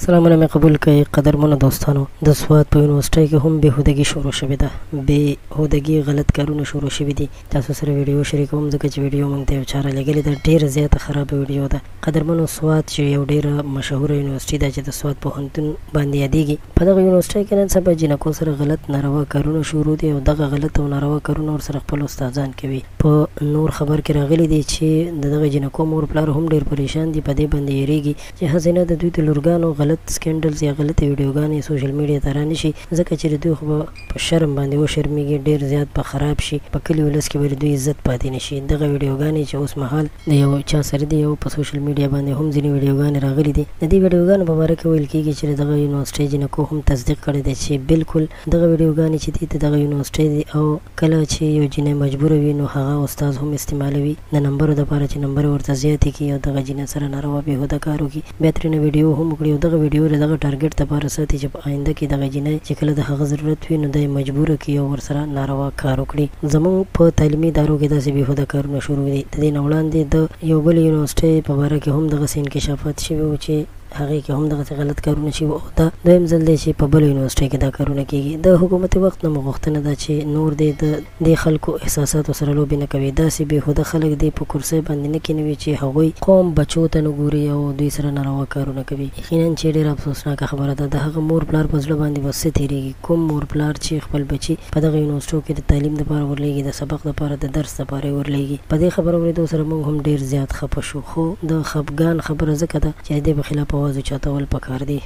سلامونه مې قبول کړئ قدرمنو دوستانو. د سوات په یونیورسټۍ کې هم بېهودګي شروع شوې ده، بېهودګي غلط کارونه شروع شوي دي. تاسو سره ویډیو شریکوم ځکه چې ویډیو موږ ته یو چا رالیږلې ده، ډېره زیاته خرابه ویډیو ده. قدرمنو سوات چې یو ډېره مشهوره یونیورسټي ده چې د سوات پوهنتون باندې یادېږي، په دغه یونیورسټۍ کې نن سبا جینکو سره غلط ناروا کارونه شروع دي او دغه غلط او ناروا کارونه ورسره خپل استادان کوي. په نور خبر کې راغلي دي چې د دغه جینکو مور پلار هم ډېر پریشان دي، په دې باندې یېرېږي چې هسې نه د دوی د لورګانو غلط سکینډلز یا غلطې ویډیوګانې سوشل میډیا ته رانشي، ځکه چې د دوی خو به په شرم باندې وشرمېږي، ډېر زیات به خراب شي، په کلي ولس کې به د دوی عزت پاتې نه شي. دغه ویډیوګانې چې اوس مهال د یو چا سره دي او په سوشل میډیا باندې هم ځینې ویډیوګانې راغلي دي، د دې ویډیوګانو په باره کې ویل کېږي چې دغه یونیورسټۍ جینکو هم تصدیق کړی دی چې بالکل دغه ویډیوګانې چې دي د دغه یونیورسټۍ دي او کله چې یو جینۍ مجبوره وي نو هغه استاد هم استعمالوي د نمبرو دپاره چې نمبر ورته زیاتې کړي او دغه جینۍ سره ناروا بېهوده کار وکړي، بیا ترېنه ویډیو هم وکړي او دغه ویډیو د دغه ټارګټ دپاره ساتي چې په آینده کې دغه جینۍ چې کله د هغه ضرورت وي نو دی مجبوره کړي او ورسره ناروا کار وکړي. زموږ په تعلیمي ادارو کې داسې بېهوده کارونه شروع دي. د دې نه وړاندې د یو بل یونیورسټۍ په باره کې هم دغسې انکشافات شوي وو چې هغې کې هم دغسې غلط کارونه شوي او دا دویم ځل دی چې په بله یونیورسټۍ کې دا کارونه کېږي. د حکومت وخت نه مو غوښتنه ده چې نور دی د دې خلکو احساساتو سره لوبې نه کوي. داسې بېهوده خلک دی په کرسۍ باندې نه کېنوي چې هغوی قوم بچو ته نه ګوري او دوی سره ناروا کارونه کوي. یقینا چې ډېره افسوسناکه خبره ده. د هغه مور پلار په زړه باندې به څه تېرېږي؟ کوم مور پلار چې خپل بچي په دغه یونیورسټو کې د تعلیم دپاره ورلیږي، د سبق دپاره، د درس دپاره یې ورلیږي. په دې خبره اورېدو سره موږ هم ډېر زیات خفه شو، خو د خفګان خبره ځکه ده چې د دې په خلاف اواز اوچتول پکار دی.